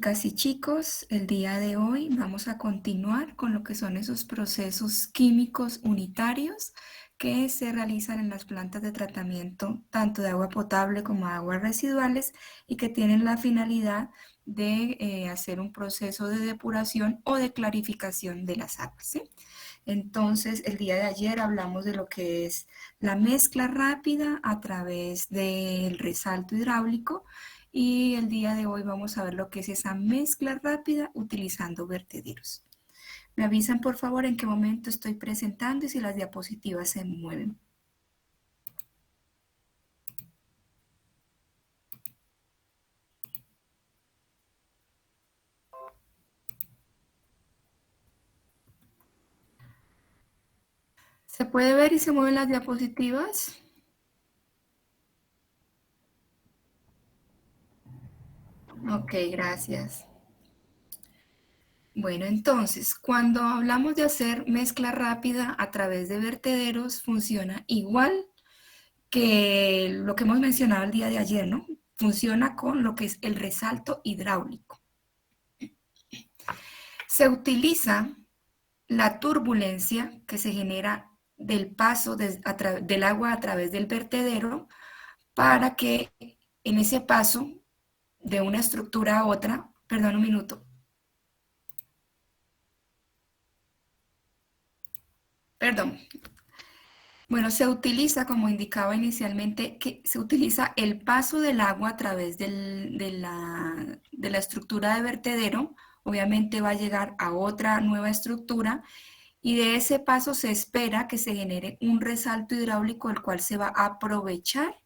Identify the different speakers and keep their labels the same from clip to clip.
Speaker 1: Chicas y chicos, el día de hoy vamos a continuar con lo que son esos procesos químicos unitarios que se realizan en las plantas de tratamiento tanto de agua potable como de aguas residuales y que tienen la finalidad de hacer un proceso de depuración o de clarificación de las aguas, ¿sí? Entonces, el día de ayer hablamos de lo que es la mezcla rápida a través del resalto hidráulico y el día de hoy vamos a ver lo que es esa mezcla rápida utilizando vertederos. Me avisan por favor en qué momento estoy presentando y si las diapositivas se mueven. ¿Se puede ver y se mueven las diapositivas? Ok, gracias. Bueno, entonces, cuando hablamos de hacer mezcla rápida a través de vertederos, funciona igual que lo que hemos mencionado el día de ayer, ¿no? Funciona con lo que es el resalto hidráulico. Se utiliza la turbulencia que se genera del paso del agua a través del vertedero para que en ese paso de una estructura a otra, perdón un minuto, perdón, bueno, se utiliza, como indicaba inicialmente, que se utiliza el paso del agua a través de la estructura de vertedero, obviamente va a llegar a otra nueva estructura y de ese paso se espera que se genere un resalto hidráulico el cual se va a aprovechar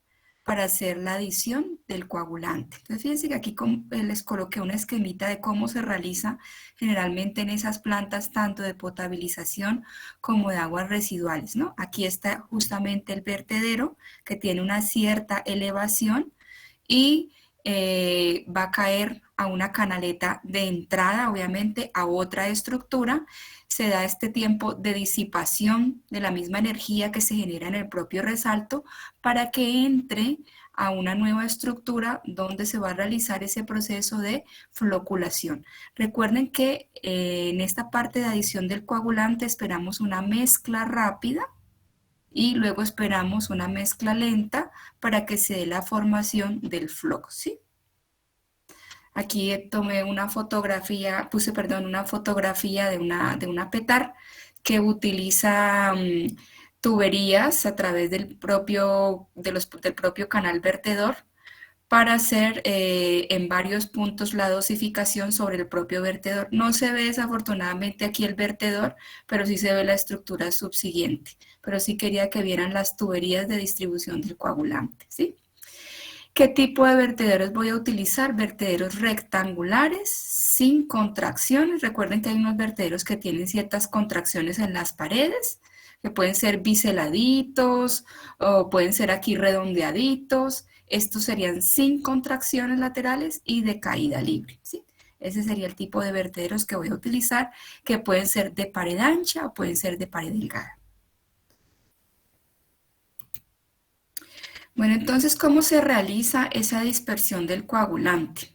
Speaker 1: para hacer la adición del coagulante. Entonces fíjense que aquí les coloqué una esquemita de cómo se realiza generalmente en esas plantas tanto de potabilización como de aguas residuales, ¿no? Aquí está justamente el vertedero que tiene una cierta elevación y va a caer a una canaleta de entrada, obviamente, a otra estructura. Se da este tiempo de disipación de la misma energía que se genera en el propio resalto para que entre a una nueva estructura donde se va a realizar ese proceso de floculación. Recuerden que en esta parte de adición del coagulante esperamos una mezcla rápida y luego esperamos una mezcla lenta para que se dé la formación del floc, ¿sí? Aquí tomé una fotografía, perdón, una fotografía de una petar que utiliza tuberías a través del propio canal vertedor para hacer en varios puntos la dosificación sobre el propio vertedor. No se ve desafortunadamente aquí el vertedor, pero sí se ve la estructura subsiguiente. Pero sí quería que vieran las tuberías de distribución del coagulante, ¿sí? ¿Qué tipo de vertederos voy a utilizar? Vertederos rectangulares, sin contracciones. Recuerden que hay unos vertederos que tienen ciertas contracciones en las paredes, que pueden ser biseladitos o pueden ser aquí redondeaditos. Estos serían sin contracciones laterales y de caída libre, ¿sí? Ese sería el tipo de vertederos que voy a utilizar, que pueden ser de pared ancha o pueden ser de pared delgada. Bueno, entonces, ¿cómo se realiza esa dispersión del coagulante?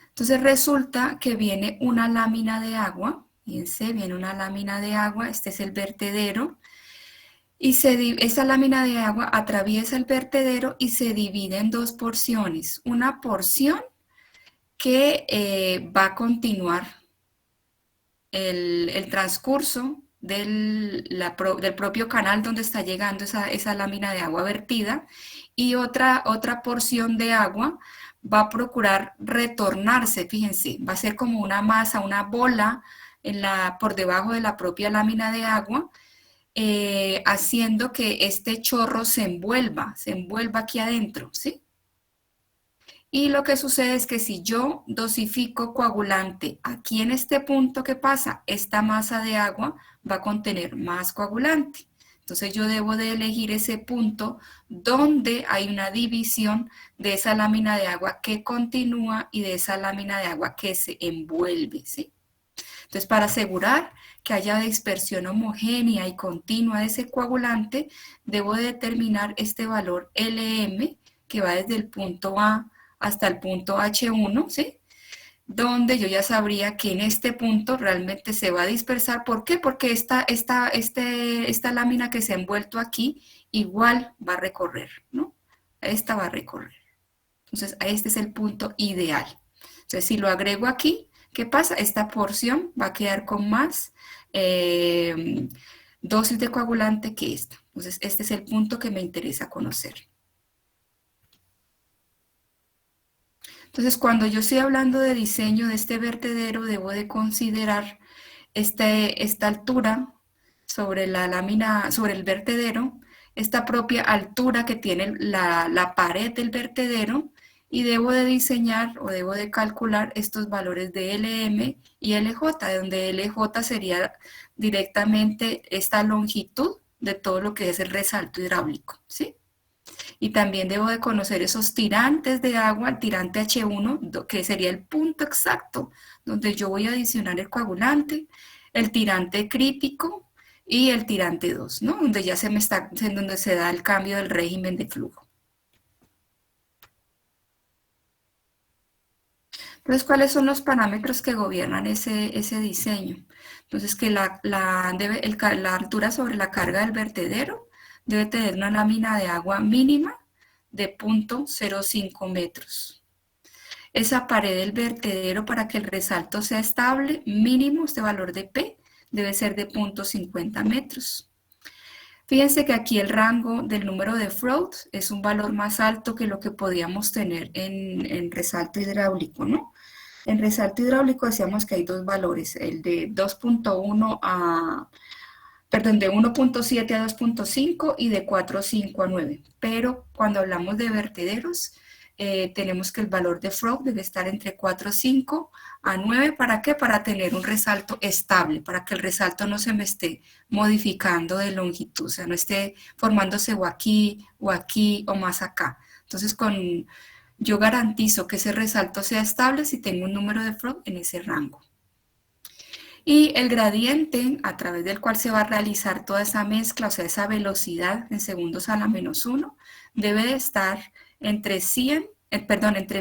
Speaker 1: Entonces resulta que viene una lámina de agua, fíjense, viene una lámina de agua, este es el vertedero, y esa lámina de agua atraviesa el vertedero y se divide en dos porciones. Una porción que va a continuar el transcurso del propio canal donde está llegando esa lámina de agua vertida y otra porción de agua va a procurar retornarse, fíjense, va a ser como una masa, una bola por debajo de la propia lámina de agua, haciendo que este chorro se envuelva aquí adentro, ¿sí? Y lo que sucede es que si yo dosifico coagulante aquí en este punto, ¿qué pasa? Esta masa de agua va a contener más coagulante. Entonces yo debo de elegir ese punto donde hay una división de esa lámina de agua que continúa y de esa lámina de agua que se envuelve, ¿sí? Entonces, para asegurar que haya dispersión homogénea y continua de ese coagulante, debo de determinar este valor LM que va desde el punto A hasta el punto H1, ¿sí? donde yo ya sabría que en este punto realmente se va a dispersar. ¿Por qué? Porque esta lámina que se ha envuelto aquí igual va a recorrer, ¿no? Esta va a recorrer. Entonces, este es el punto ideal. Entonces, si lo agrego aquí, ¿qué pasa? Esta porción va a quedar con más dosis de coagulante que esta. Entonces, este es el punto que me interesa conocer. Entonces, cuando yo estoy hablando de diseño de este vertedero, debo de considerar esta altura sobre la lámina, sobre el vertedero, esta propia altura que tiene la pared del vertedero, y debo de diseñar o debo de calcular estos valores de LM y LJ, de donde LJ sería directamente esta longitud de todo lo que es el resalto hidráulico, ¿sí? Y también debo de conocer esos tirantes de agua, el tirante H1, que sería el punto exacto donde yo voy a adicionar el coagulante, el tirante crítico y el tirante 2, ¿no? Donde ya en donde se da el cambio del régimen de flujo. Entonces, ¿cuáles son los parámetros que gobiernan ese diseño? Entonces, que la altura sobre la carga del vertedero debe tener una lámina de agua mínima de 0.05 metros. Esa pared del vertedero, para que el resalto sea estable, mínimo este valor de P debe ser de 0.50 metros. Fíjense que aquí el rango del número de Freud es un valor más alto que lo que podíamos tener en resalto hidráulico, ¿no? En resalto hidráulico decíamos que hay dos valores, el de 2.1 perdón, de 1.7 a 2.5 y de 4.5 a 9. Pero cuando hablamos de vertederos, tenemos que el valor de Freud debe estar entre 4.5 a 9. ¿Para qué? Para tener un resalto estable, para que el resalto no se me esté modificando de longitud, o sea, no esté formándose o aquí o más acá. Entonces, yo garantizo que ese resalto sea estable si tengo un número de Freud en ese rango. Y el gradiente a través del cual se va a realizar toda esa mezcla, o sea, esa velocidad en segundos a la -1, debe de estar entre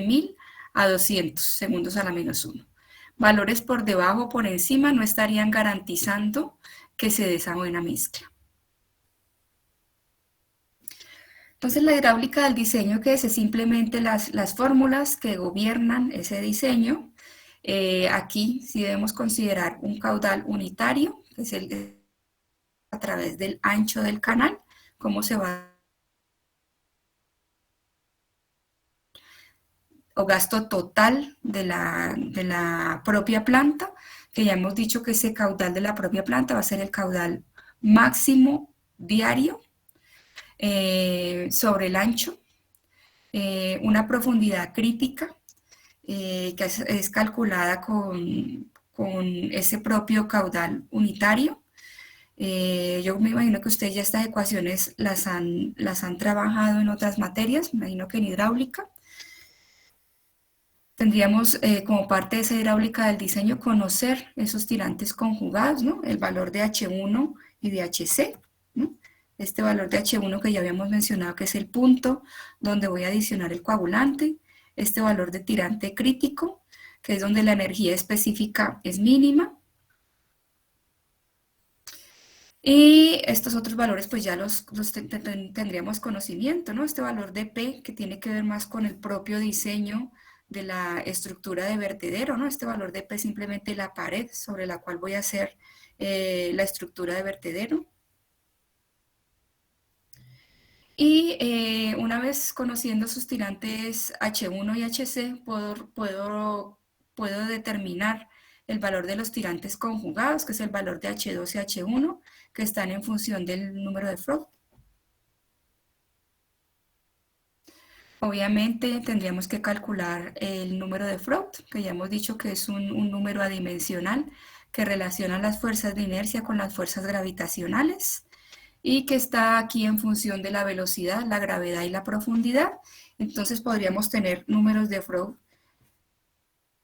Speaker 1: 1000 a 200 segundos a la -1. Valores por debajo o por encima no estarían garantizando que se dé esa buena mezcla. Entonces, la hidráulica del diseño, que es simplemente las fórmulas que gobiernan ese diseño. Aquí sí debemos considerar un caudal unitario, que es a través del ancho del canal, cómo se va o gasto total de la propia planta, que ya hemos dicho que ese caudal de la propia planta va a ser el caudal máximo diario sobre el ancho, una profundidad crítica que es calculada con ese propio caudal unitario. Yo me imagino que ustedes ya estas ecuaciones las han trabajado en otras materias, me imagino que en hidráulica. Tendríamos como parte de esa hidráulica del diseño conocer esos tirantes conjugados, ¿no? El valor de H1 y de HC, ¿no? Este valor de H1 que ya habíamos mencionado, que es el punto donde voy a adicionar el coagulante, este valor de tirante crítico, que es donde la energía específica es mínima, y estos otros valores pues ya tendríamos conocimiento, ¿no? Este valor de P, que tiene que ver más con el propio diseño de la estructura de vertedero, ¿no? Este valor de P es simplemente la pared sobre la cual voy a hacer la estructura de vertedero. Y una vez conociendo sus tirantes H1 y HC, puedo determinar el valor de los tirantes conjugados, que es el valor de H2 y H1, que están en función del número de Freud. Obviamente tendríamos que calcular el número de Freud, que ya hemos dicho que es un número adimensional que relaciona las fuerzas de inercia con las fuerzas gravitacionales y que está aquí en función de la velocidad, la gravedad y la profundidad. Entonces podríamos tener números de Freud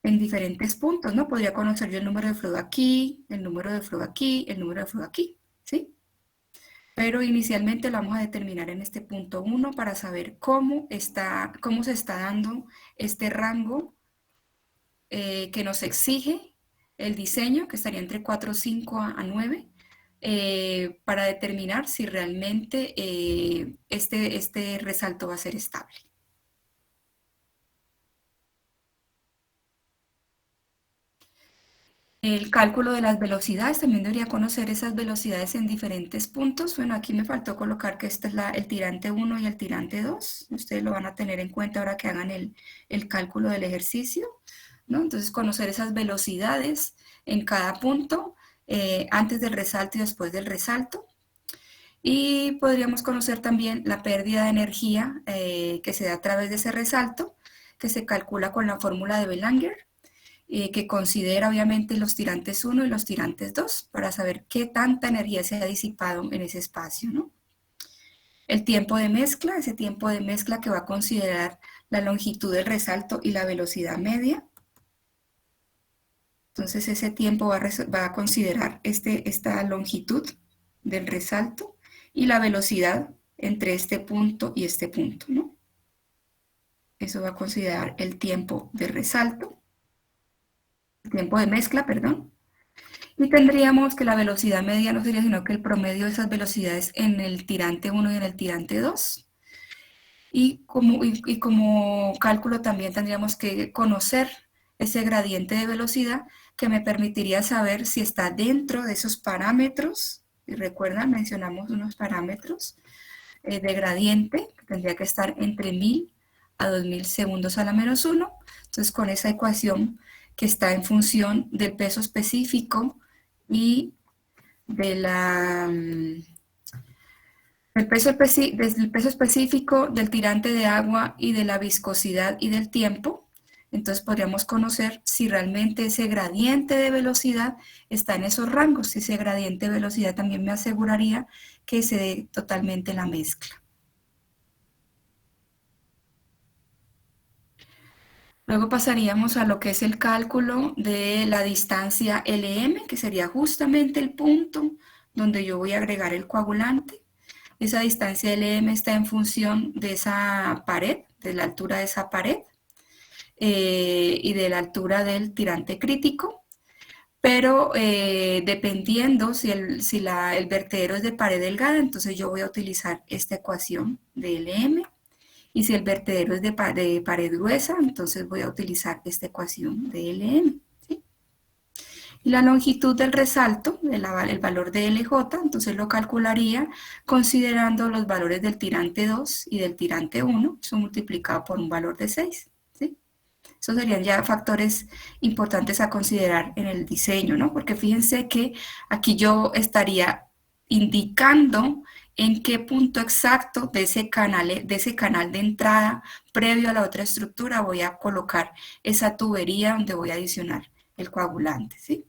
Speaker 1: en diferentes puntos, ¿no? Podría conocer yo el número de Freud aquí, el número de Freud aquí, el número de Freud aquí, ¿sí? Pero inicialmente lo vamos a determinar en este punto 1 para saber cómo se está dando este rango que nos exige el diseño, que estaría entre 4,5 a 9, para determinar si realmente este resalto va a ser estable. El cálculo de las velocidades, también debería conocer esas velocidades en diferentes puntos. Bueno, aquí me faltó colocar que este es el tirante 1 y el tirante 2. Ustedes lo van a tener en cuenta ahora que hagan el cálculo del ejercicio, ¿no? Entonces, conocer esas velocidades en cada punto, antes del resalto y después del resalto. Y podríamos conocer también la pérdida de energía que se da a través de ese resalto, que se calcula con la fórmula de Belanger, que considera obviamente los tirantes 1 y los tirantes 2 para saber qué tanta energía se ha disipado en ese espacio, ¿no? El tiempo de mezcla, ese tiempo de mezcla que va a considerar la longitud del resalto y la velocidad media. Entonces ese tiempo va a considerar esta longitud del resalto y la velocidad entre este punto y este punto, ¿no? Eso va a considerar el tiempo de resalto, el tiempo de mezcla, perdón. Y tendríamos que la velocidad media no sería sino que el promedio de esas velocidades en el tirante 1 y en el tirante 2. Y como cálculo también tendríamos que conocer ese gradiente de velocidad que me permitiría saber si está dentro de esos parámetros. Y recuerdan, mencionamos unos parámetros de gradiente, que tendría que estar entre 1000 a 2000 segundos a la menos 1. Entonces, con esa ecuación que está en función del peso específico y del peso específico, del tirante de agua y de la viscosidad y del tiempo, entonces podríamos conocer si realmente ese gradiente de velocidad está en esos rangos. Ese gradiente de velocidad también me aseguraría que se dé totalmente la mezcla. Luego pasaríamos a lo que es el cálculo de la distancia LM, que sería justamente el punto donde yo voy a agregar el coagulante. Esa distancia LM está en función de esa pared, de la altura de esa pared y de la altura del tirante crítico, pero dependiendo si el vertedero es de pared delgada, entonces yo voy a utilizar esta ecuación de LM. Y si el vertedero es de pared gruesa, entonces voy a utilizar esta ecuación de LM. ¿Sí? Y la longitud del resalto, el valor de LJ, entonces lo calcularía considerando los valores del tirante 2 y del tirante 1, eso multiplicado por un valor de 6. ¿Sí? Esos serían ya factores importantes a considerar en el diseño, ¿no? Porque fíjense que aquí yo estaría indicando en qué punto exacto de ese canal de entrada previo a la otra estructura voy a colocar esa tubería donde voy a adicionar el coagulante, ¿sí?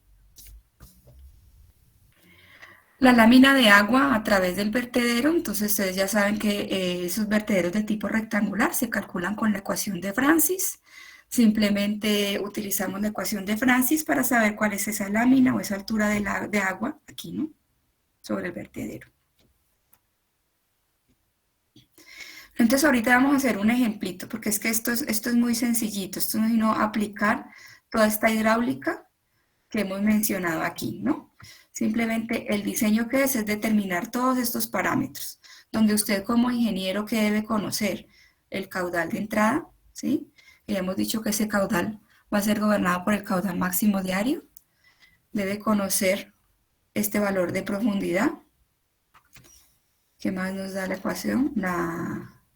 Speaker 1: La lámina de agua a través del vertedero, entonces ustedes ya saben que esos vertederos de tipo rectangular se calculan con la ecuación de Francis. Simplemente utilizamos la ecuación de Francis para saber cuál es esa lámina o esa altura de agua aquí, ¿no? Sobre el vertedero. Entonces ahorita vamos a hacer un ejemplito, porque es que esto es muy sencillito, esto no es sino aplicar toda esta hidráulica que hemos mencionado aquí, ¿no? Simplemente el diseño que es determinar todos estos parámetros, donde usted como ingeniero que debe conocer el caudal de entrada, ¿sí? Ya hemos dicho que ese caudal va a ser gobernado por el caudal máximo diario, debe conocer este valor de profundidad. ¿Qué más nos da la ecuación?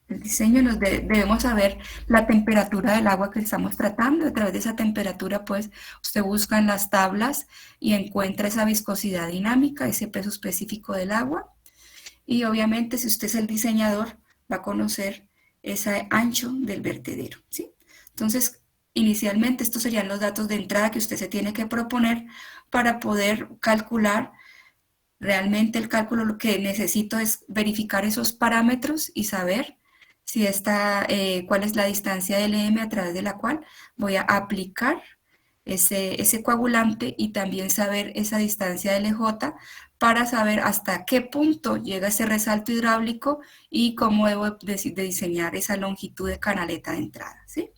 Speaker 1: El diseño, debemos saber la temperatura del agua que estamos tratando. A través de esa temperatura, pues, usted busca en las tablas y encuentra esa viscosidad dinámica, ese peso específico del agua. Y obviamente, si usted es el diseñador, va a conocer ese ancho del vertedero, ¿sí? Entonces, inicialmente, estos serían los datos de entrada que usted se tiene que proponer para poder calcular. Realmente el cálculo lo que necesito es verificar esos parámetros y saber si cuál es la distancia LM a través de la cual voy a aplicar ese coagulante y también saber esa distancia LJ para saber hasta qué punto llega ese resalto hidráulico y cómo debo de diseñar esa longitud de canaleta de entrada, ¿sí?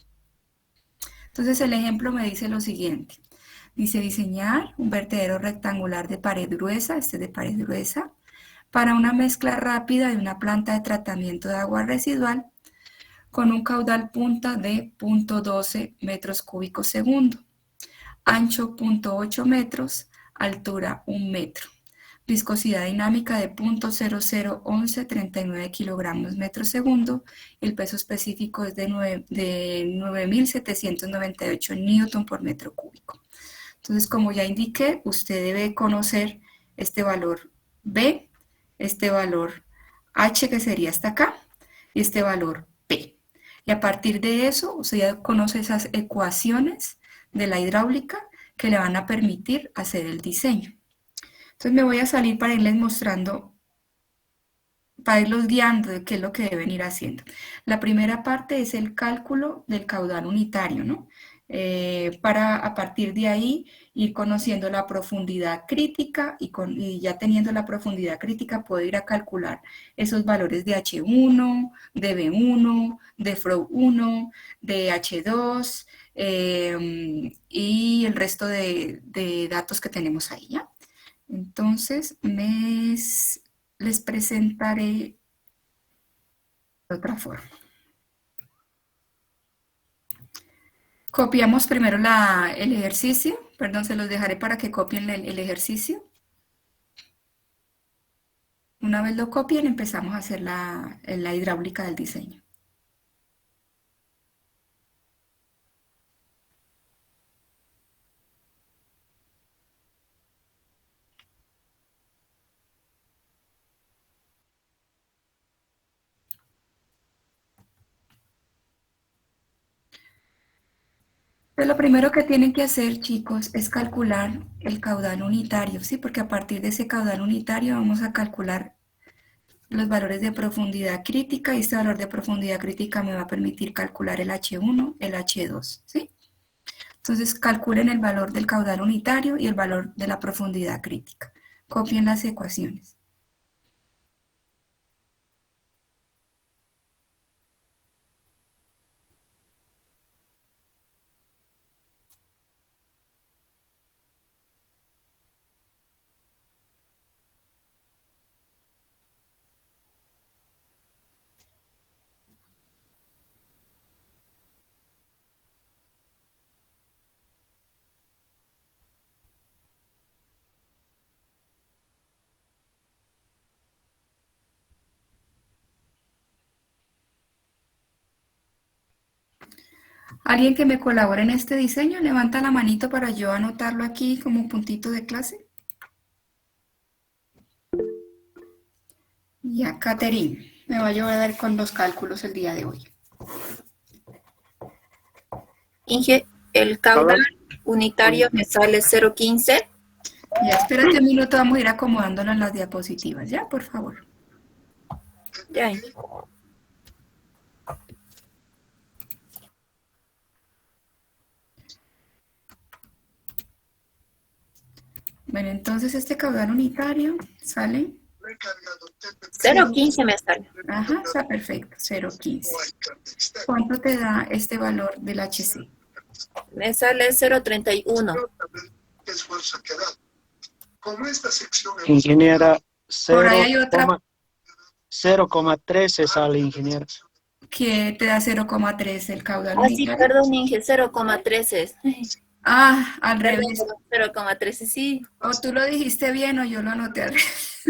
Speaker 1: Entonces el ejemplo me dice lo siguiente. Dice diseñar un vertedero rectangular de pared gruesa, este es de pared gruesa, para una mezcla rápida de una planta de tratamiento de agua residual con un caudal punta de 0.12 metros cúbicos segundo, ancho 0.8 metros, altura 1 metro, viscosidad dinámica de 0.001139 kilogramos metro segundo, el peso específico es de 9.798 newton por metro cúbico. Entonces, como ya indiqué, usted debe conocer este valor B, este valor H, que sería hasta acá, y este valor P. Y a partir de eso, usted ya conoce esas ecuaciones de la hidráulica que le van a permitir hacer el diseño. Entonces me voy a salir para irles mostrando, para irlos guiando de qué es lo que deben ir haciendo. La primera parte es el cálculo del caudal unitario, ¿no? Para a partir de ahí ir conociendo la profundidad crítica y ya teniendo la profundidad crítica puedo ir a calcular esos valores de H1, de B1, de FRO1, de H2 y el resto de datos que tenemos ahí, ¿ya? Entonces, les presentaré de otra forma. Copiamos primero el ejercicio, perdón, se los dejaré para que copien el ejercicio. Una vez lo copien, empezamos a hacer la hidráulica del diseño. Pero lo primero que tienen que hacer, chicos, es calcular el caudal unitario, ¿sí? Porque a partir de ese caudal unitario vamos a calcular los valores de profundidad crítica y este valor de profundidad crítica me va a permitir calcular el H1, el H2, ¿sí? Entonces calculen el valor del caudal unitario y el valor de la profundidad crítica. Copien las ecuaciones. ¿Alguien que me colabore en este diseño? Levanta la manito para yo anotarlo aquí como puntito de clase. Ya, Caterine, me va a ayudar con los cálculos el día de hoy.
Speaker 2: Inge, el caudal unitario me sale 0.15.
Speaker 1: Ya, espérate un minuto, vamos a ir acomodándonos las diapositivas, ¿ya? Por favor.
Speaker 2: Ya.
Speaker 1: Bueno, entonces este caudal unitario sale
Speaker 2: 0.15 me sale.
Speaker 1: Ajá, está perfecto, 0.15. ¿Cuánto te da este valor del HC?
Speaker 2: Me sale 0.31.
Speaker 3: Ingeniera,
Speaker 1: Por ahí hay otra
Speaker 3: 0,13 sale, ingeniera.
Speaker 1: que te da 0,3 el caudal
Speaker 2: Ah, sí,
Speaker 1: unitario.
Speaker 2: perdón, Inge, 0.13 es.
Speaker 1: Ah, al
Speaker 2: Perdón,
Speaker 1: revés.
Speaker 2: 0.13, sí.
Speaker 1: O tú lo dijiste bien o yo lo anoté al revés.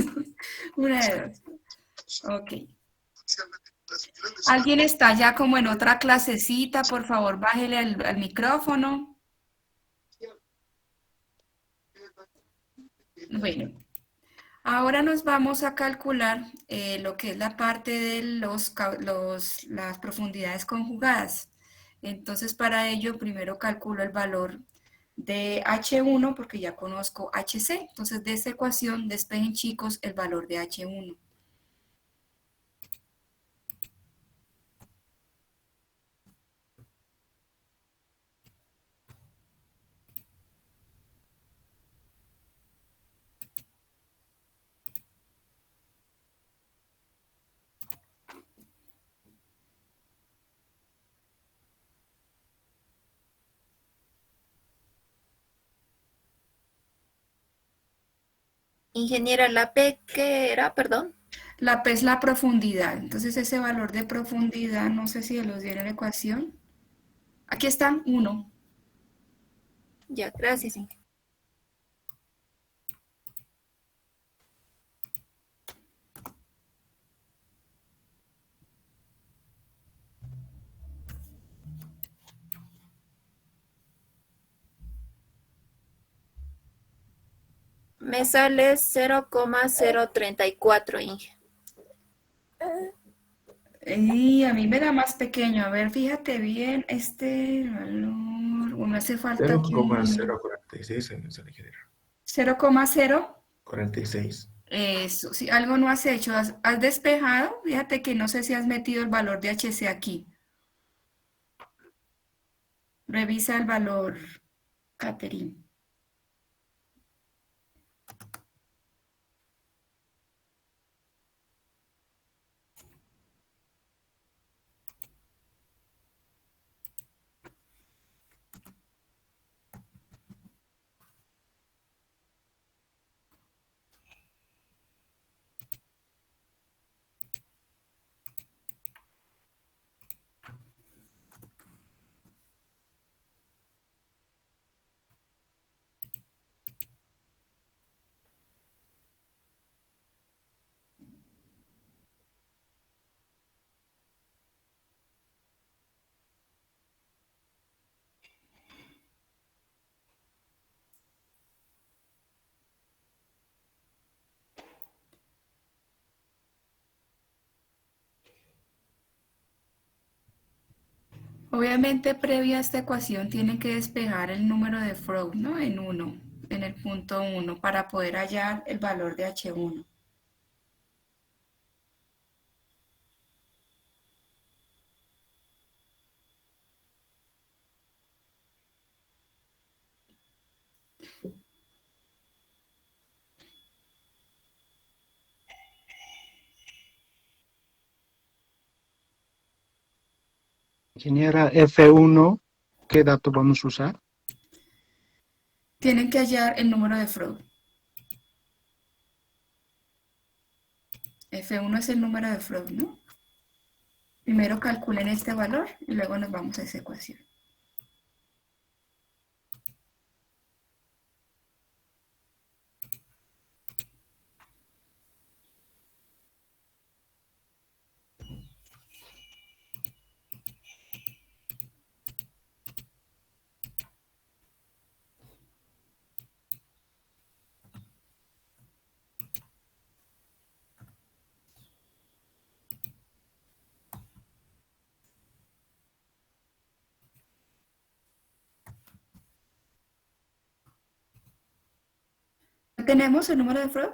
Speaker 1: Una de dos. Ok. ¿Alguien está ya como en otra clasecita? Por favor, bájele al micrófono. Bueno, ahora nos vamos a calcular lo que es la parte de las profundidades conjugadas. Entonces, para ello, primero calculo el valor de H1 porque ya conozco HC. Entonces, de esta ecuación despejen, chicos, el valor de H1.
Speaker 2: Ingeniera, la P, ¿qué era? Perdón.
Speaker 1: La P es la profundidad. Entonces ese valor de profundidad, no sé si los dio en la ecuación. Aquí está, 1.
Speaker 2: Ya, gracias. Me sale 0,034, Inge.
Speaker 1: Y a mí me da más pequeño. A ver, fíjate bien este valor. O me hace falta aquí un número.
Speaker 4: 0,046 en esa ingeniera.
Speaker 1: 0,0.
Speaker 4: 46.
Speaker 1: Eso, si algo no has hecho, has despejado, fíjate que no sé si has metido el valor de HC aquí. Revisa el valor, Catherine. Obviamente, previa a esta ecuación, tienen que despejar el número de Freud, ¿no? En 1, en el punto 1, para poder hallar el valor de H1.
Speaker 3: Ingeniera F1, ¿qué dato vamos a usar?
Speaker 1: Tienen que hallar el número de Freud. F1 es el número de Freud, ¿no? Primero calculen este valor y luego nos vamos a esa ecuación. ¿Tenemos el número de Freud?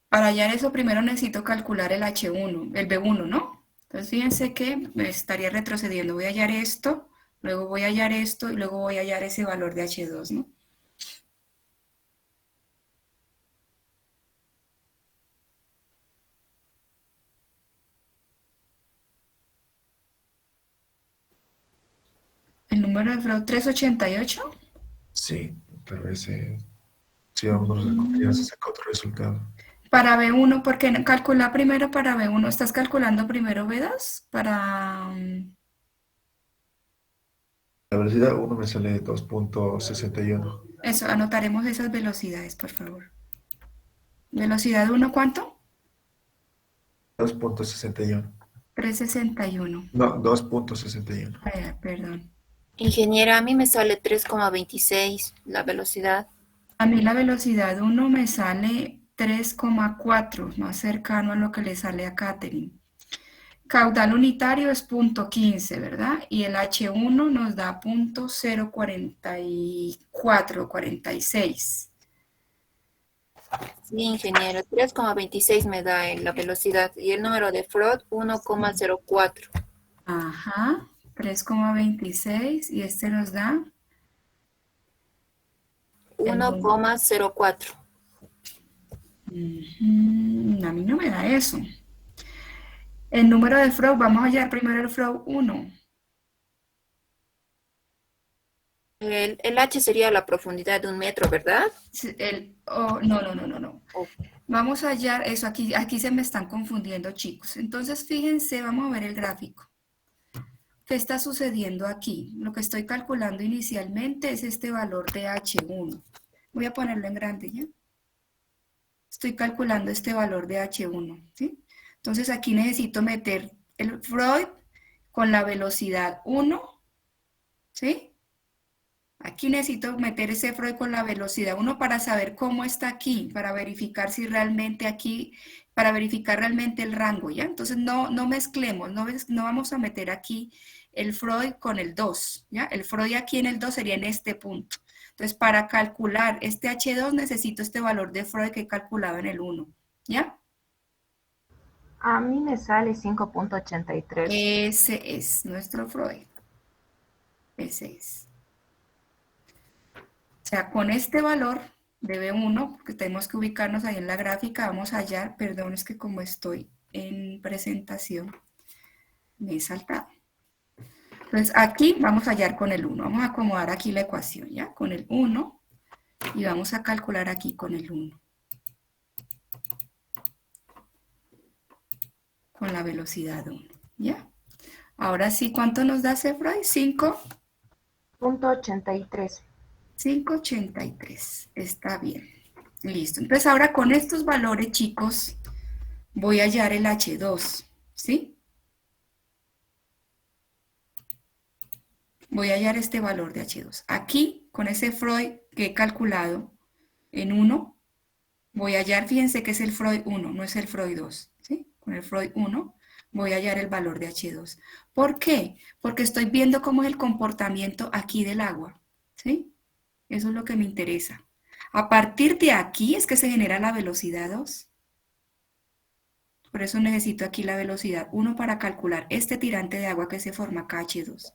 Speaker 1: Para hallar eso, primero necesito calcular el H1, el B1, ¿no? Entonces, fíjense que me estaría retrocediendo. Voy a hallar esto, luego voy a hallar esto y luego voy a hallar ese valor de H2, ¿no? El número de Freud 388.
Speaker 4: Sí, pero ese, si vamos a copiar, se saca otro resultado.
Speaker 1: Para B1, porque calcula primero para B1. ¿Estás calculando primero B2? Para...
Speaker 4: La velocidad 1 me sale 2,61.
Speaker 1: Eso, anotaremos esas velocidades, por favor. Velocidad 1, ¿cuánto?
Speaker 4: 2,61.
Speaker 1: 361.
Speaker 4: No, 2,61.
Speaker 1: Perdón.
Speaker 2: Ingeniera, a mí me sale 3,26 la velocidad.
Speaker 1: A mí la velocidad 1 me sale 3,4, más cercano a lo que le sale a Catherine. Caudal unitario es 0,15, ¿verdad? Y el H1 nos da 0,044, 46.
Speaker 2: Sí, ingeniero, 3,26 me da la velocidad. Y el número de Freud, 1,04.
Speaker 1: Ajá, 3,26 y este nos da
Speaker 2: 1,04.
Speaker 1: A mí no me da eso. El número de Freud, vamos a hallar primero el Freud 1.
Speaker 2: El H sería la profundidad de 1 metro, ¿verdad?
Speaker 1: No.
Speaker 2: Oh,
Speaker 1: Vamos a hallar eso, aquí se me están confundiendo, chicos. Entonces, fíjense, vamos a ver el gráfico. ¿Qué está sucediendo aquí? Lo que estoy calculando inicialmente es este valor de H1. Voy a ponerlo en grande, ¿ya? Estoy calculando este valor de H1, ¿sí? Entonces, aquí necesito meter el Freud con la velocidad 1, ¿sí? Aquí necesito meter ese Freud con la velocidad 1 para saber cómo está aquí, para verificar si realmente aquí, para verificar realmente el rango, ¿ya? Entonces no mezclemos, no vamos a meter aquí el Freud con el 2, ¿ya? El Freud aquí en el 2 sería en este punto. Entonces para calcular este H2 necesito este valor de Freud que he calculado en el 1, ¿ya?
Speaker 5: A mí me sale 5.83.
Speaker 1: Ese es nuestro Freud. Ese es. O sea, con este valor de B1, porque tenemos que ubicarnos ahí en la gráfica, vamos a hallar, perdón, es que como estoy en presentación, me he saltado. Entonces aquí vamos a hallar con el 1, vamos a acomodar aquí la ecuación, ¿ya? Con el 1 y vamos a calcular aquí con el 1. Con la velocidad 1, ¿ya? Ahora sí, ¿cuánto nos da ese Freud?
Speaker 5: 5.83.
Speaker 1: 5.83, está bien. Listo. Entonces ahora con estos valores, chicos, voy a hallar el H2, ¿sí? Voy a hallar este valor de H2. Aquí, con ese Freud que he calculado en 1, voy a hallar, fíjense que es el Freud 1, no es el Freud 2, ¿sí? Con el Freud 1 voy a hallar el valor de H2. ¿Por qué? Porque estoy viendo cómo es el comportamiento aquí del agua, ¿sí? Eso es lo que me interesa. A partir de aquí es que se genera la velocidad 2. Por eso necesito aquí la velocidad 1 para calcular este tirante de agua que se forma acá, H2.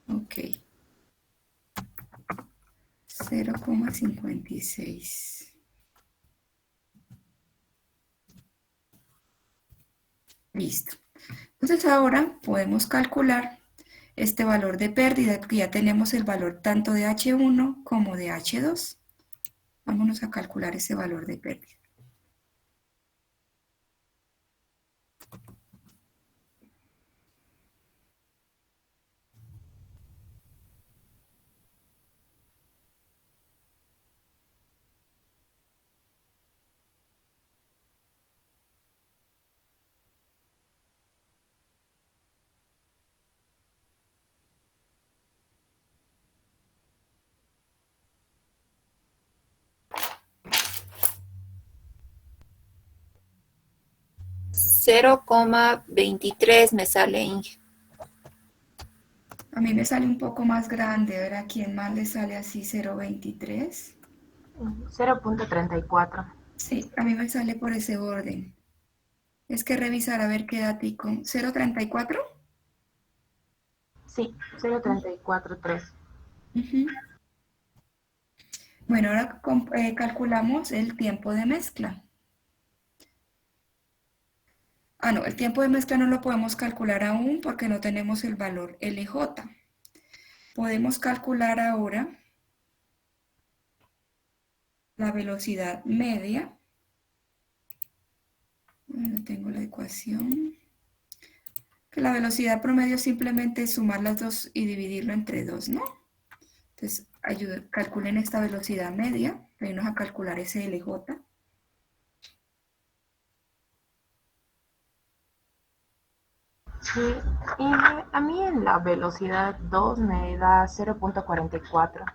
Speaker 1: Ok. 0,56. Listo. Entonces ahora podemos calcular este valor de pérdida, que ya tenemos el valor tanto de H1 como de H2. Vámonos a calcular ese valor de pérdida.
Speaker 2: $0,23 me sale, Inge.
Speaker 1: A mí me sale un poco más grande, a ver a quién más le sale así 0,23.
Speaker 5: 0.34.
Speaker 1: Sí, a mí me sale por ese orden. Es que revisar a ver qué datico. ¿0,34?
Speaker 5: Sí, 0.34.3.
Speaker 1: Ujú. Bueno, ahora calculamos el tiempo de mezcla. Ah, no, el tiempo de mezcla no lo podemos calcular aún porque no tenemos el valor LJ. Podemos calcular ahora la velocidad media. Bueno, tengo la ecuación. Que la velocidad promedio simplemente es sumar las dos y dividirlo entre 2, ¿no? Entonces, calculen esta velocidad media. Venimos a calcular ese LJ.
Speaker 5: Sí, y a mí en la velocidad 2 me da 0.44.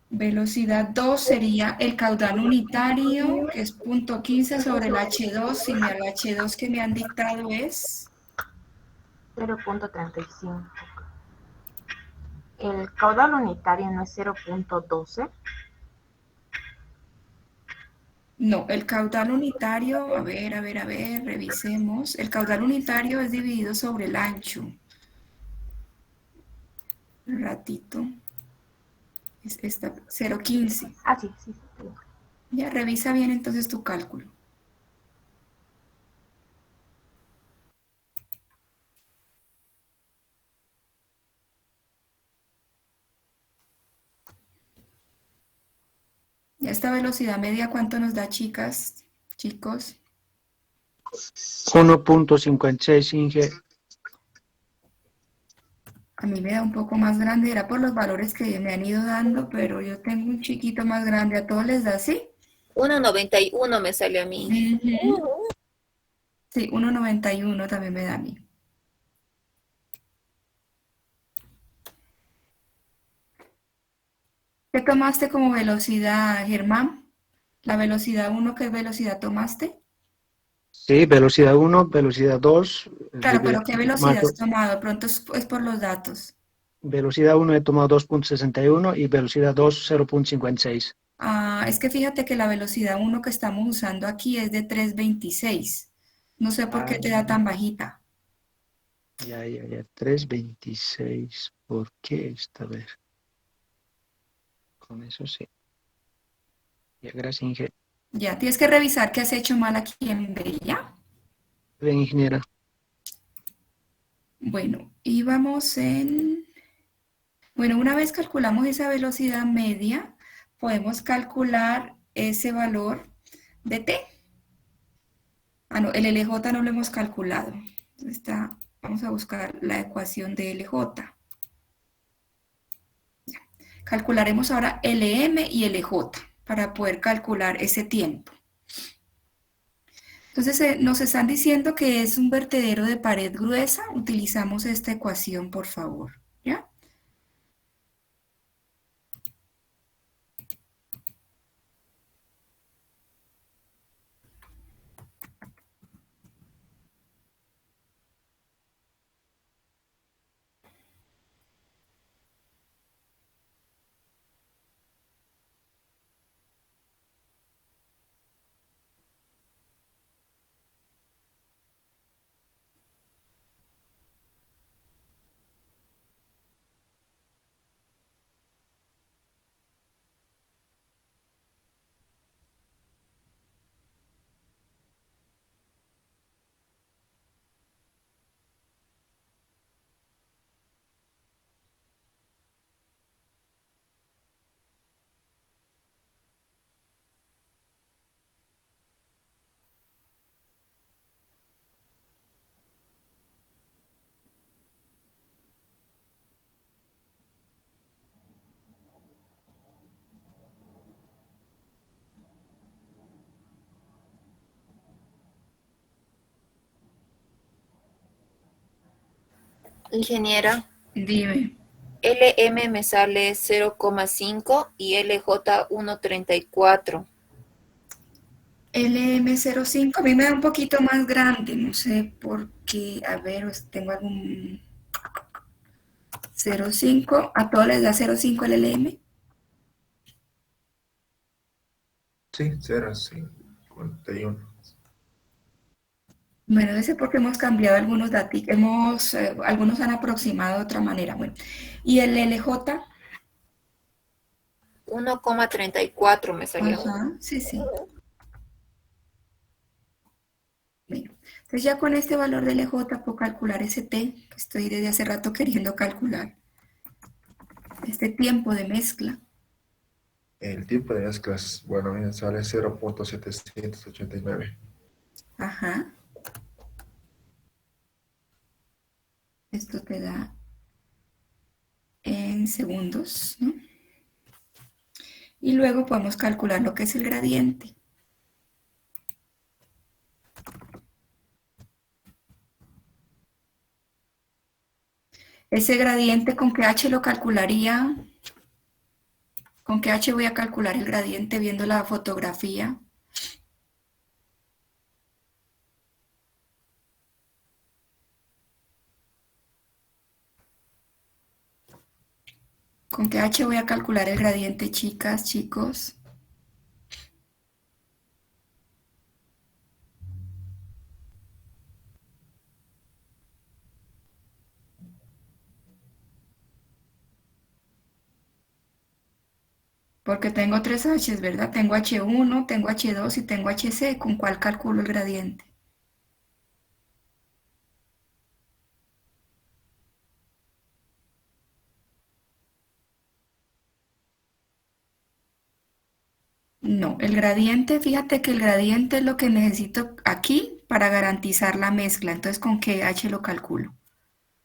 Speaker 1: Velocidad 2 sería el caudal unitario, que es 0.15 sobre el H2, y el H2 que me han dictado es
Speaker 5: 0.35. El caudal unitario no es 0.12.
Speaker 1: No, el caudal unitario, a ver, revisemos. El caudal unitario es dividido sobre el ancho. Un ratito. Es esta 0,15.
Speaker 5: Ah, sí, sí, sí.
Speaker 1: Ya revisa bien entonces tu cálculo. ¿Y esta velocidad media cuánto nos da, chicas, chicos?
Speaker 3: 1.56, Inge.
Speaker 1: A mí me da un poco más grande, era por los valores que me han ido dando, pero yo tengo un chiquito más grande. ¿A todos les da así?
Speaker 2: 1,91 me sale a mí.
Speaker 1: Ujú. Sí, 1,91 también me da a mí. ¿Qué tomaste como velocidad, Germán? ¿La velocidad 1 qué velocidad tomaste?
Speaker 3: Sí, velocidad 1, velocidad 2.
Speaker 1: Claro, pero ¿qué velocidad has tomado? De pronto es por los datos.
Speaker 3: Velocidad 1 he tomado 2.61 y velocidad 2, 0.56.
Speaker 1: Ah, es que fíjate que la velocidad 1 que estamos usando aquí es de 3,26. No sé por qué
Speaker 3: Ah,
Speaker 1: te da tan bajita.
Speaker 3: ya. 3.26. ¿Por qué esta vez? Con eso sí. Ya, gracias, Inge.
Speaker 1: Ya, tienes que revisar qué has hecho mal aquí en Bella.
Speaker 3: Bien, ingeniera.
Speaker 1: Bueno, y vamos en... Bueno, una vez calculamos esa velocidad media, podemos calcular ese valor de t. Ah, no, el LJ no lo hemos calculado. Vamos a buscar la ecuación de LJ. Calcularemos ahora LM y LJ para poder calcular ese tiempo. Entonces, nos están diciendo que es un vertedero de pared gruesa. Utilizamos esta ecuación, por favor. ¿Ya?
Speaker 2: Ingeniera,
Speaker 1: Dime.
Speaker 2: LM me sale 0,5 y LJ 1,34.
Speaker 1: LM05, a mí me da un poquito más grande, no sé por qué. A ver, tengo algún 0,5. ¿A todos les da 0,5 el LM?
Speaker 4: Sí, 0,51.
Speaker 1: Bueno, debe ser porque hemos cambiado algunos datos, algunos han aproximado de otra manera. Bueno, ¿y el LJ?
Speaker 2: 1,34 me salió.
Speaker 1: Ajá, sí, sí. Bueno, entonces ya con este valor de LJ puedo calcular ese T, que estoy desde hace rato queriendo calcular. Este tiempo de mezcla.
Speaker 4: El tiempo de mezclas, bueno, me sale 0.789.
Speaker 1: Ajá. Esto te da en segundos, ¿no? Y luego podemos calcular lo que es el gradiente. Ese gradiente, ¿con qué h lo calcularía? ¿Con qué h voy a calcular el gradiente viendo la fotografía? ¿Con qué h voy a calcular el gradiente, chicas, chicos? Porque tengo tres H's, ¿verdad? Tengo H1, tengo H2 y tengo HC. ¿Con cuál calculo el gradiente? No, el gradiente, fíjate que el gradiente es lo que necesito aquí para garantizar la mezcla. Entonces, ¿con qué H lo calculo?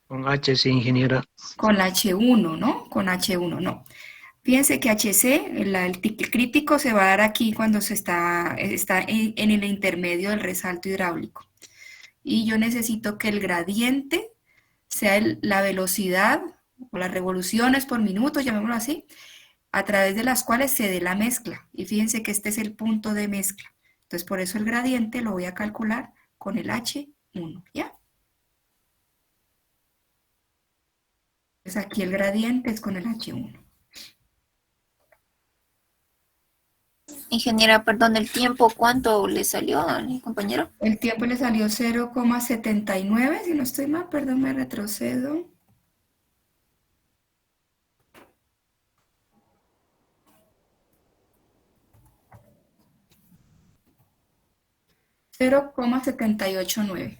Speaker 3: Con H, sí, ingeniera.
Speaker 1: Con la H1, ¿no? Con H1, no. Fíjense que HC, el tic crítico se va a dar aquí cuando está en el intermedio del resalto hidráulico. Y yo necesito que el gradiente sea la velocidad o las revoluciones por minuto, llamémoslo así, a través de las cuales se dé la mezcla. Y fíjense que este es el punto de mezcla. Entonces, por eso el gradiente lo voy a calcular con el H1, ¿ya? Entonces, aquí el gradiente es con el H1.
Speaker 2: Ingeniera, perdón, el tiempo, ¿cuánto le salió a mi compañero?
Speaker 1: El tiempo le salió 0,79, si no estoy mal, perdón, me retrocedo. Cero coma 789.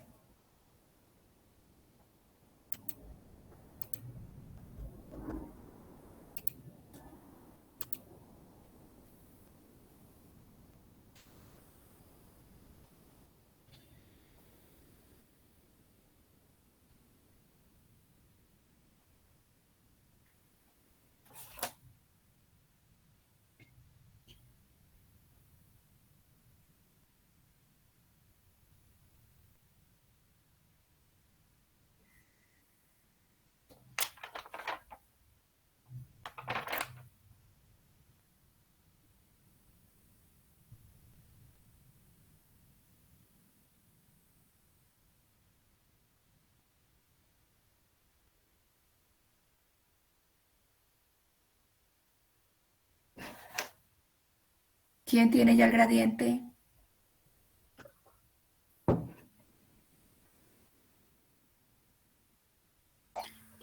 Speaker 1: ¿Quién tiene ya el gradiente?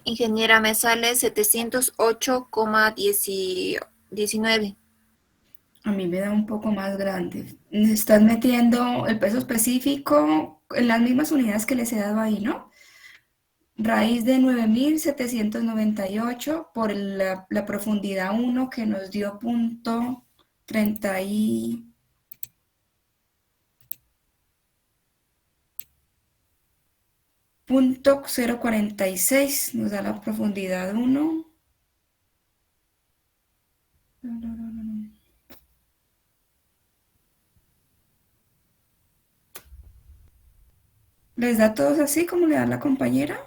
Speaker 2: Ingeniera, me sale 708,19.
Speaker 1: A mí me da un poco más grande. Estás metiendo el peso específico en las mismas unidades que les he dado ahí, ¿no? Raíz de 9.798 por la profundidad 1 que nos dio punto 30 y... Punto 0,46 nos da la profundidad 1. ¿Les da todos así como le da la compañera?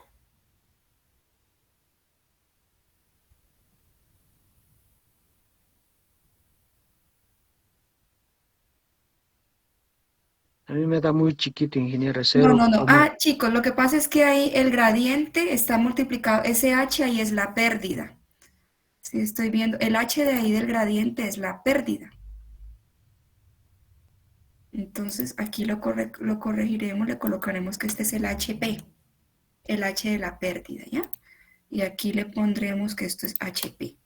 Speaker 3: A mí me da muy chiquito, ingeniera.
Speaker 1: No,
Speaker 3: Cero
Speaker 1: no, no.
Speaker 3: coma-
Speaker 1: Ah, chicos, lo que pasa es que ahí el gradiente está multiplicado. Ese H ahí es la pérdida. Sí, estoy viendo. El H de ahí del gradiente es la pérdida. Entonces aquí lo corregiremos, le colocaremos que este es el HP, el H de la pérdida, ¿ya? Y aquí le pondremos que esto es HP,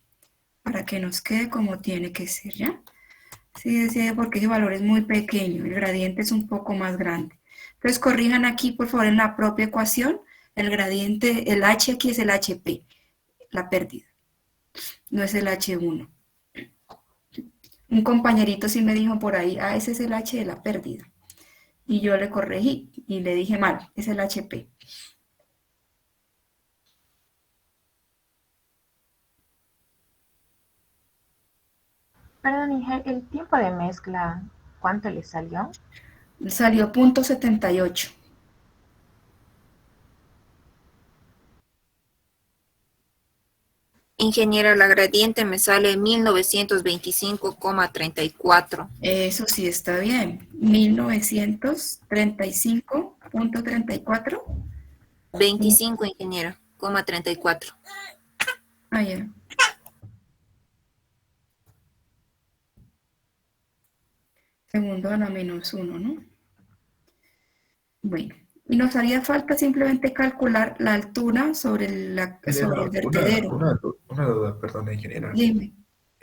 Speaker 1: para que nos quede como tiene que ser, ¿ya? Sí, sí, porque ese valor es muy pequeño, el gradiente es un poco más grande. Entonces corrijan aquí, por favor, en la propia ecuación, el gradiente, el H aquí es el HP, la pérdida, no es el H1. Un compañerito sí me dijo por ahí, ah, ese es el H de la pérdida. Y yo le corregí y le dije mal, es el HP.
Speaker 5: Perdón, Inge, el tiempo de mezcla, ¿cuánto le salió?
Speaker 1: Salió punto 78.
Speaker 2: Ingeniera, la gradiente me sale 1925,34.
Speaker 1: Eso sí está bien. 1935,34.
Speaker 2: 25, ingeniera, 34.
Speaker 1: Ah, ya. Segundo a la -1, ¿no? Bueno, y nos haría falta simplemente calcular la altura sobre el
Speaker 4: Ingeniera,
Speaker 1: vertedero.
Speaker 4: una duda, perdón, ingeniera.
Speaker 1: Dime.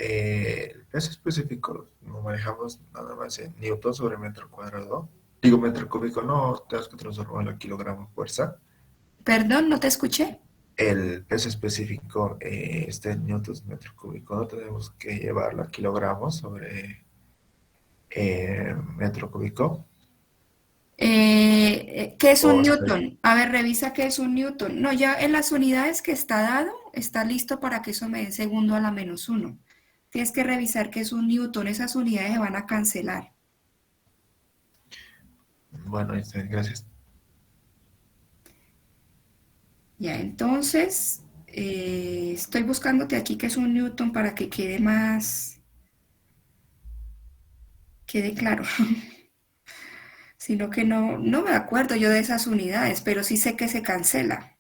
Speaker 4: El peso específico lo manejamos nada más en newton sobre metro cuadrado. Digo metro cúbico, no, tenemos que transformarlo en kilogramo fuerza.
Speaker 1: Perdón, no te escuché.
Speaker 4: El peso específico está en newtons metro cúbico, no tenemos que llevarlo a kilogramos sobre metro cúbico.
Speaker 1: ¿Qué es un
Speaker 4: O sea,
Speaker 1: newton? A ver, revisa qué es un newton. No, ya en las unidades que está dado, está listo para que eso me dé segundo a la -1. Tienes que revisar qué es un newton. Esas unidades se van a cancelar.
Speaker 4: bueno, gracias.
Speaker 1: Ya, entonces, estoy buscándote aquí qué es un newton para que quede claro. Sino que no me acuerdo yo de esas unidades, pero sí sé que se cancela.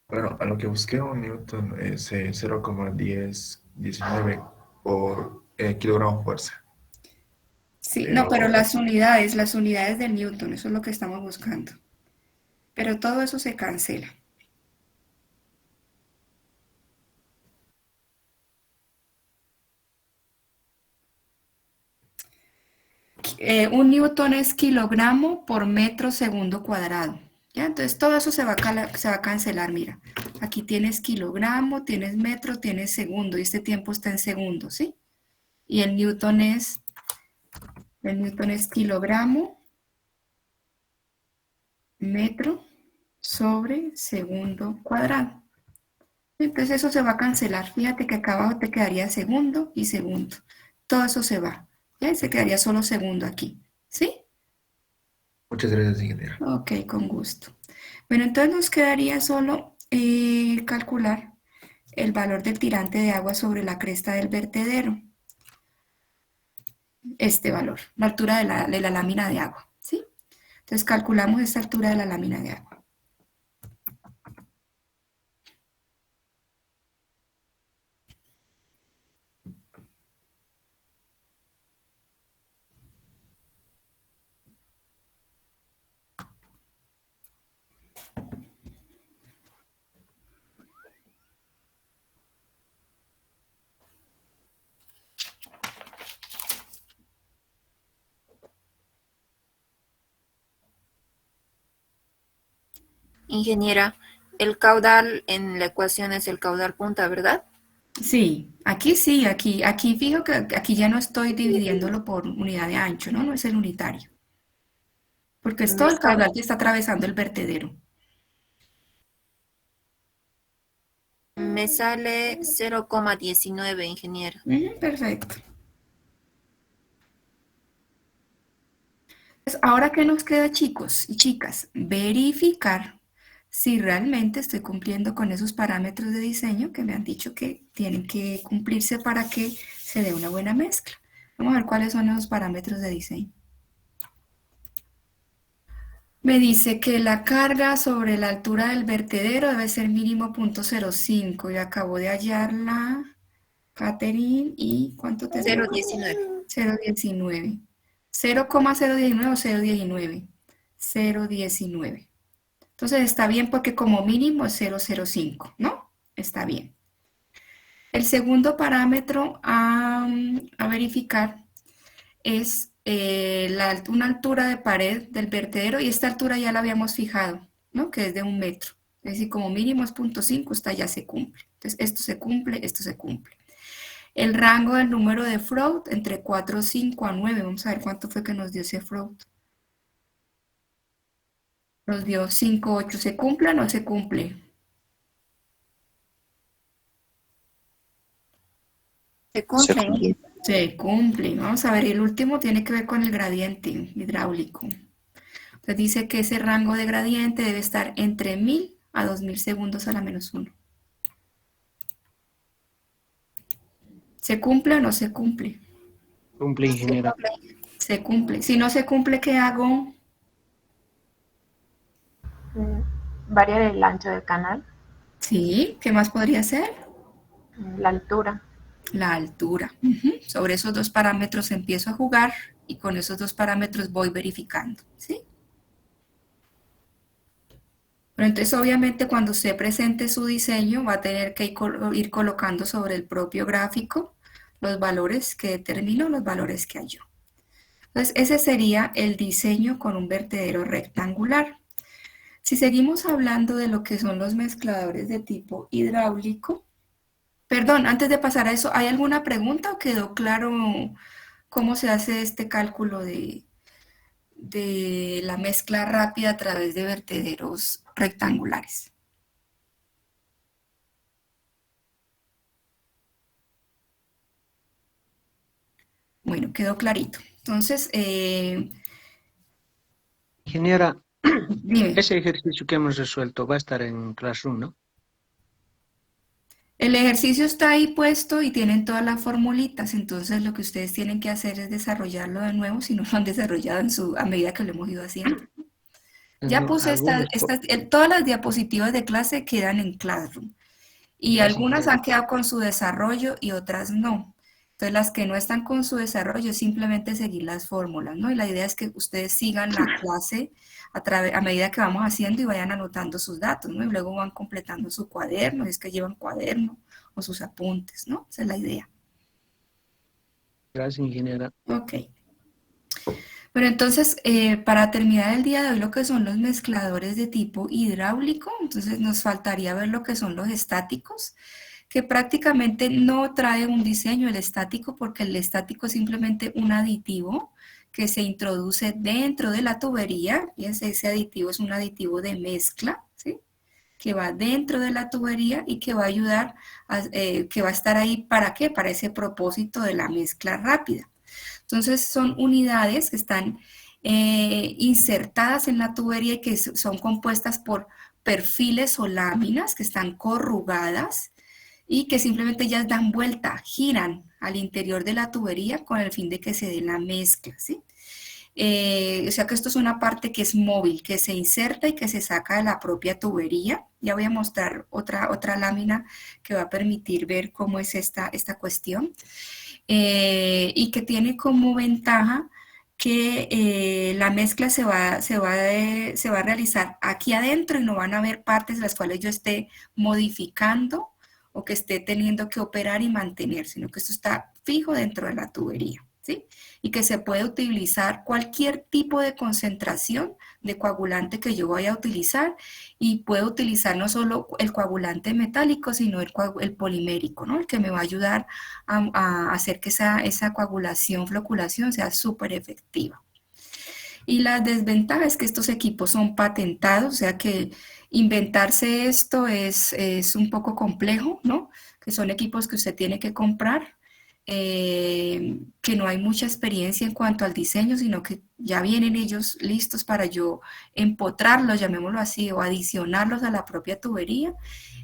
Speaker 4: Bueno, a lo que busqué un newton es 0,1019 por kilogramo fuerza.
Speaker 1: Sí, no, pero
Speaker 4: Pero
Speaker 1: las unidades del newton, eso es lo que estamos buscando. Pero todo eso se cancela. Un newton es kilogramo por metro segundo cuadrado. ¿Ya? Entonces todo eso se va a cancelar. Mira, aquí tienes kilogramo, tienes metro, tienes segundo, y este tiempo está en segundos, ¿sí? Y el newton es kilogramo, metro sobre segundo cuadrado. Entonces eso se va a cancelar. Fíjate que acá abajo te quedaría segundo y segundo. Todo eso se va. ¿Ya? Y se quedaría solo segundo aquí. ¿Sí?
Speaker 4: muchas gracias, ingeniera.
Speaker 1: Ok, con gusto. Bueno, entonces nos quedaría solo calcular el valor del tirante de agua sobre la cresta del vertedero. Este valor, la altura de la lámina de agua. ¿Sí? Entonces calculamos esta altura de la lámina de agua.
Speaker 2: Ingeniera, el caudal en la ecuación es el caudal punta, ¿verdad?
Speaker 1: Sí, aquí fijo que aquí ya no estoy dividiéndolo por unidad de ancho, ¿no? No es el unitario, porque es todo
Speaker 2: Me
Speaker 1: el
Speaker 2: sale,
Speaker 1: caudal que está atravesando el vertedero.
Speaker 2: me sale 0,19, ingeniera.
Speaker 1: Perfecto. Pues, ahora, ¿qué nos queda, chicos y chicas? Verificar si realmente estoy cumpliendo con esos parámetros de diseño que me han dicho que tienen que cumplirse para que se dé una buena mezcla. Vamos a ver cuáles son esos parámetros de diseño. Me dice que la carga sobre la altura del vertedero debe ser mínimo 0,05 y acabo de hallarla, Catherine, ¿y cuánto te dio?
Speaker 2: 0,19.
Speaker 1: 0,19. 0,019 o 0,19. 0,19. Entonces está bien porque como mínimo es 0,05, ¿no? Está bien. El segundo parámetro a verificar es una altura de pared del vertedero, y esta altura ya la habíamos fijado, ¿no? Que es de 1 metro. Es decir, como mínimo es 0,5, esta ya se cumple. Entonces esto se cumple, esto se cumple. El rango del número de Freud entre 4, 5 a 9. Vamos a ver cuánto fue que nos dio ese Freud. Nos dio 5, 8. ¿Se cumple o no se cumple?
Speaker 2: Se cumple.
Speaker 1: Se cumple. Vamos a ver, el último tiene que ver con el gradiente hidráulico. Entonces dice que ese rango de gradiente debe estar entre 1000 a 2000 segundos a la -1. ¿Se cumple o no se cumple?
Speaker 3: Cumple, ingeniera.
Speaker 1: Se cumple. Si no se cumple, ¿qué hago?
Speaker 5: Variar el ancho del canal,
Speaker 1: Sí, ¿qué más podría ser?
Speaker 5: la altura.
Speaker 1: La altura. Sobre esos dos parámetros empiezo a jugar y con esos dos parámetros voy verificando, ¿sí? Pero entonces, obviamente, cuando usted presente su diseño, va a tener que ir colocando sobre el propio gráfico los valores que determinó, los valores que halló. Entonces, ese sería el diseño con un vertedero rectangular. Si seguimos hablando de lo que son los mezcladores de tipo hidráulico, perdón, antes de pasar a eso, ¿hay alguna pregunta o quedó claro cómo se hace este cálculo de la mezcla rápida a través de vertederos rectangulares? Bueno, quedó clarito. Entonces,
Speaker 3: Ingeniera,
Speaker 1: dime.
Speaker 3: ese ejercicio que hemos resuelto va a estar en Classroom, ¿no?
Speaker 1: El ejercicio está ahí puesto y tienen todas las formulitas, entonces lo que ustedes tienen que hacer es desarrollarlo de nuevo si no lo han desarrollado a medida que lo hemos ido haciendo. Ya puse todas las diapositivas de clase quedan en Classroom y
Speaker 3: Gracias,
Speaker 1: algunas
Speaker 3: ingeniera.
Speaker 1: han quedado con su desarrollo y otras no. Entonces las que no están con su desarrollo es simplemente seguir las fórmulas, ¿no? Y la idea es que ustedes sigan la clase a medida que vamos haciendo y vayan anotando sus datos, ¿no? Y luego van completando su cuaderno, si es que llevan cuaderno o sus apuntes, ¿no? Esa es la idea.
Speaker 3: Gracias, ingeniera.
Speaker 1: Ok. Bueno, entonces, para terminar el día de hoy, lo que son los mezcladores de tipo hidráulico, entonces nos faltaría ver lo que son los estáticos, que prácticamente no trae un diseño el estático, porque el estático es simplemente un aditivo que se introduce dentro de la tubería, y ese aditivo es un aditivo de mezcla, ¿sí? Que va dentro de la tubería y que va a ayudar, que va a estar ahí, ¿para qué? Para ese propósito de la mezcla rápida. Entonces son unidades que están insertadas en la tubería y que son compuestas por perfiles o láminas que están corrugadas y que simplemente ellas dan vuelta, giran al interior de la tubería con el fin de que se dé la mezcla, ¿sí? O sea que esto es una parte que es móvil, que se inserta y que se saca de la propia tubería. Ya voy a mostrar otra lámina que va a permitir ver cómo es esta cuestión. Y que tiene como ventaja que la mezcla se va a realizar aquí adentro y no van a haber partes de las cuales yo esté modificando o que esté teniendo que operar y mantener, sino que esto está fijo dentro de la tubería, ¿sí? Y que se puede utilizar cualquier tipo de concentración de coagulante que yo vaya a utilizar y puedo utilizar no solo el coagulante metálico, sino el polimérico, ¿no? El que me va a ayudar a hacer que esa coagulación, floculación sea súper efectiva. Y la desventaja es que estos equipos son patentados, o sea que inventarse esto es un poco complejo, ¿no? Que son equipos que usted tiene que comprar, que no hay mucha experiencia en cuanto al diseño, sino que ya vienen ellos listos para yo empotrarlos, llamémoslo así, o adicionarlos a la propia tubería,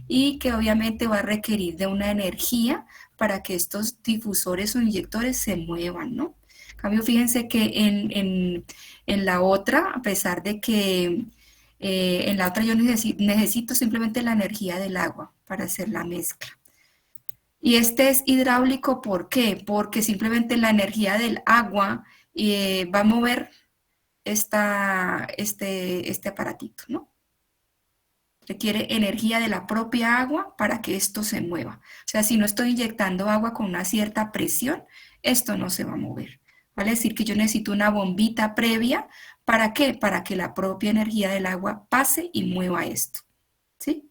Speaker 1: y que obviamente va a requerir de una energía para que estos difusores o inyectores se muevan, ¿no? En cambio, fíjense que en la otra, a pesar de que en la otra yo necesito simplemente la energía del agua para hacer la mezcla. Y este es hidráulico, ¿por qué? Porque simplemente la energía del agua va a mover este aparatito, ¿no? Requiere energía de la propia agua para que esto se mueva. O sea, si no estoy inyectando agua con una cierta presión, esto no se va a mover. Vale decir que yo necesito una bombita previa. ¿Para qué? Para que la propia energía del agua pase y mueva esto. ¿Sí?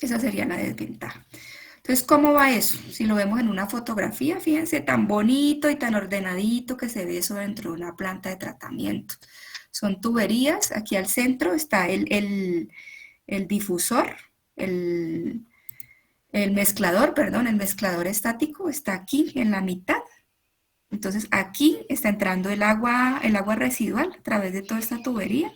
Speaker 1: Esa sería la desventaja. Entonces, ¿cómo va eso? Si lo vemos en una fotografía, fíjense, tan bonito y tan ordenadito que se ve eso dentro de una planta de tratamiento. Son tuberías, aquí al centro está el difusor, el mezclador, perdón, el mezclador estático está aquí en la mitad. Entonces aquí está entrando el agua residual a través de toda esta tubería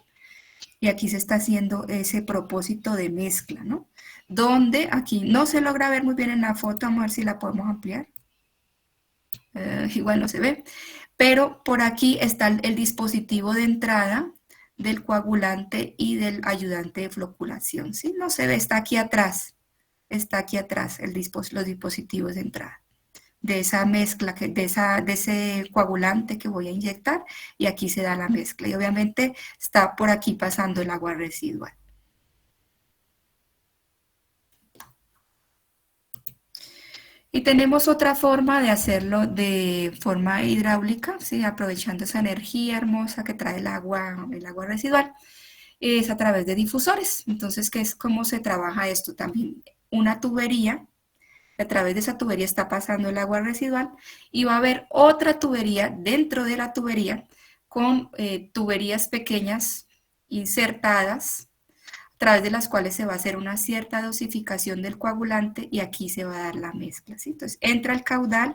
Speaker 1: y aquí se está haciendo ese propósito de mezcla, ¿no? Donde aquí no se logra ver muy bien en la foto, vamos a ver si la podemos ampliar. Igual no se ve, pero por aquí está el dispositivo de entrada del coagulante y del ayudante de floculación, ¿sí? No se ve, está aquí atrás los dispositivos de entrada. de esa mezcla, de ese coagulante que voy a inyectar, y aquí se da la mezcla. Y obviamente está por aquí pasando el agua residual. Y tenemos otra forma de hacerlo de forma hidráulica, ¿sí? Aprovechando esa energía hermosa que trae el agua residual, es a través de difusores. Entonces, ¿qué es cómo se trabaja esto también? Una tubería, a través de esa tubería está pasando el agua residual y va a haber otra tubería dentro de la tubería con tuberías pequeñas insertadas, a través de las cuales se va a hacer una cierta dosificación del coagulante y aquí se va a dar la mezcla, ¿sí? Entonces entra el caudal,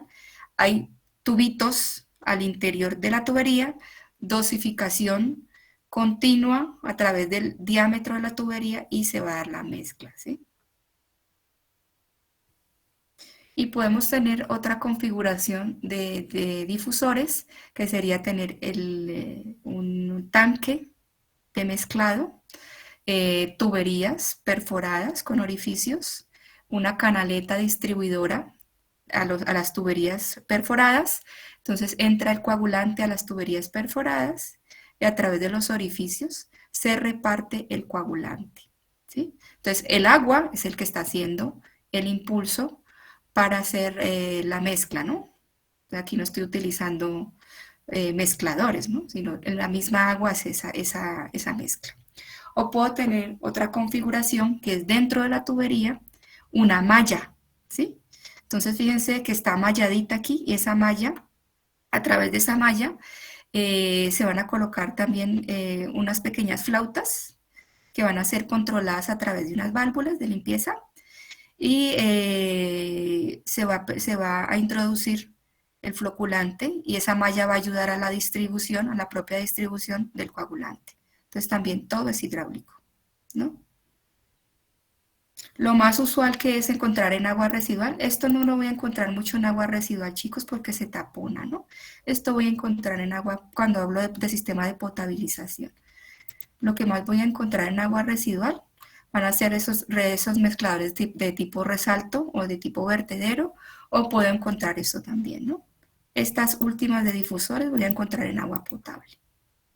Speaker 1: hay tubitos al interior de la tubería, dosificación continua a través del diámetro de la tubería y se va a dar la mezcla, ¿sí? Y podemos tener otra configuración de difusores, que sería tener un tanque de mezclado, tuberías perforadas con orificios, una canaleta distribuidora a las tuberías perforadas. Entonces entra el coagulante a las tuberías perforadas y a través de los orificios se reparte el coagulante, ¿sí? Entonces el agua es el que está haciendo el impulso para hacer la mezcla, ¿no? Aquí no estoy utilizando mezcladores, ¿no? Sino en la misma agua hace esa mezcla. O puedo tener otra configuración que es dentro de la tubería una malla, ¿sí? Entonces fíjense que está malladita aquí y esa malla, a través de esa malla se van a colocar también unas pequeñas flautas que van a ser controladas a través de unas válvulas de limpieza y se va a introducir el floculante y esa malla va a ayudar a la distribución, a la propia distribución del coagulante. Entonces también todo es hidráulico, ¿no? Lo más usual que es encontrar en agua residual, esto no lo voy a encontrar mucho en agua residual, chicos, porque se tapona, ¿no? Esto voy a encontrar en agua, cuando hablo de sistema de potabilización. Lo que más voy a encontrar en agua residual van a ser esos mezcladores de tipo resalto o de tipo vertedero, o puedo encontrar eso también, ¿no? Estas últimas de difusores voy a encontrar en agua potable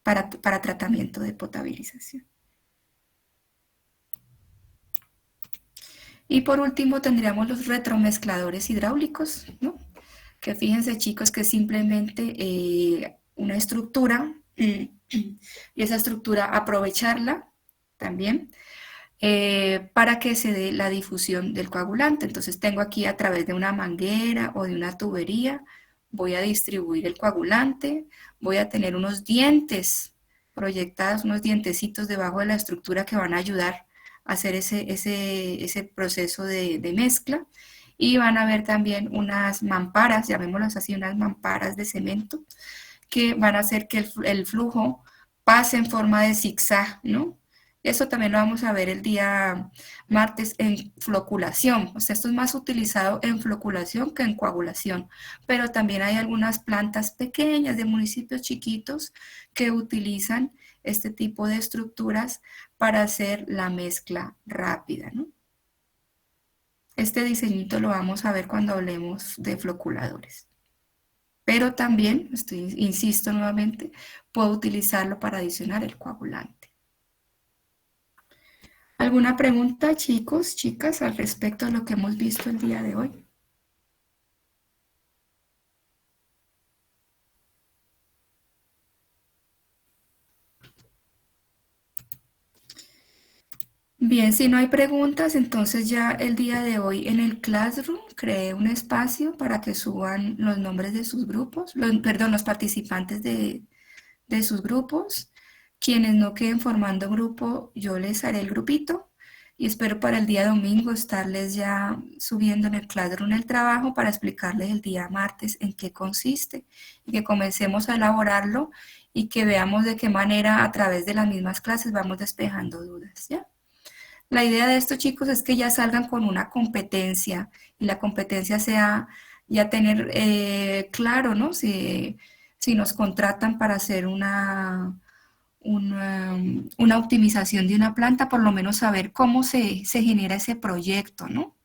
Speaker 1: para tratamiento de potabilización. Y por último tendríamos los retromezcladores hidráulicos, ¿no? Que fíjense, chicos, que simplemente una estructura y esa estructura aprovecharla también para que se dé la difusión del coagulante. Entonces tengo aquí a través de una manguera o de una tubería, voy a distribuir el coagulante, voy a tener unos dientes proyectados, unos dientecitos debajo de la estructura que van a ayudar a hacer ese proceso de mezcla. Y van a ver también unas mamparas, llamémoslas así, unas mamparas de cemento, que van a hacer que el flujo pase en forma de zigzag, ¿no? Eso también lo vamos a ver el día martes en floculación. O sea, esto es más utilizado en floculación que en coagulación. Pero también hay algunas plantas pequeñas de municipios chiquitos que utilizan este tipo de estructuras para hacer la mezcla rápida, ¿no? Este diseñito lo vamos a ver cuando hablemos de floculadores. Pero también, insisto nuevamente, puedo utilizarlo para adicionar el coagulante. ¿Alguna pregunta, chicos, chicas, al respecto de lo que hemos visto el día de hoy? Bien, si no hay preguntas, entonces ya el día de hoy en el Classroom creé un espacio para que suban los nombres de sus grupos, los participantes de sus grupos. Quienes no queden formando grupo, yo les haré el grupito y espero para el día domingo estarles ya subiendo en el Classroom el trabajo para explicarles el día martes en qué consiste y que comencemos a elaborarlo y que veamos de qué manera a través de las mismas clases vamos despejando dudas, ¿ya? La idea de esto, chicos, es que ya salgan con una competencia y la competencia sea ya tener claro, ¿no? Si nos contratan para hacer una optimización de una planta, por lo menos saber cómo se genera ese proyecto, ¿no?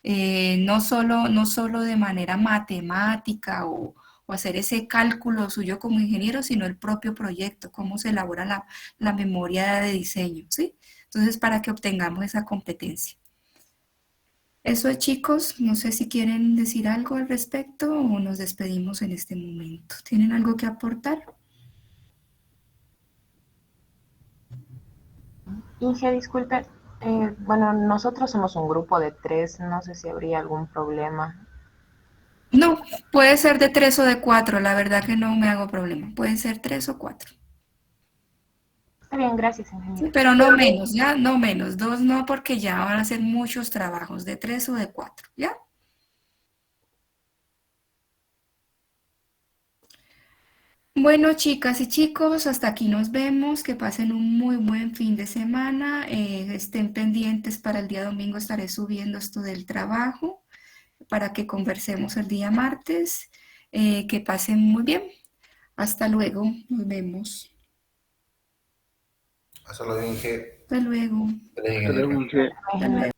Speaker 1: no solo de manera matemática o hacer ese cálculo suyo como ingeniero, sino el propio proyecto, cómo se elabora la memoria de diseño, ¿sí? Entonces, para que obtengamos esa competencia. Eso, chicos, no sé si quieren decir algo al respecto o nos despedimos en este momento. ¿Tienen algo que aportar?
Speaker 5: Inge, disculpe. Bueno, nosotros somos un grupo de 3, no sé si habría algún problema.
Speaker 1: No, puede ser de 3 o de 4, la verdad que no me hago problema. Pueden ser 3 o 4.
Speaker 5: Está bien, gracias,
Speaker 1: Sí,
Speaker 5: ingeniero.
Speaker 1: pero no menos, ¿ya? No menos. 2 no, porque ya van a ser muchos trabajos, de 3 o de 4, ¿ya? Bueno, chicas y chicos, hasta aquí nos vemos. Que pasen un muy buen fin de semana. Estén pendientes para el día domingo. Estaré subiendo esto del trabajo para que conversemos el día martes. Que pasen muy bien. Hasta luego. Nos vemos.
Speaker 4: Hasta luego, Inge.
Speaker 1: Hasta luego.
Speaker 4: Hasta luego,
Speaker 3: Hasta luego,
Speaker 4: ingeniero.
Speaker 3: Inge.
Speaker 1: Hasta luego.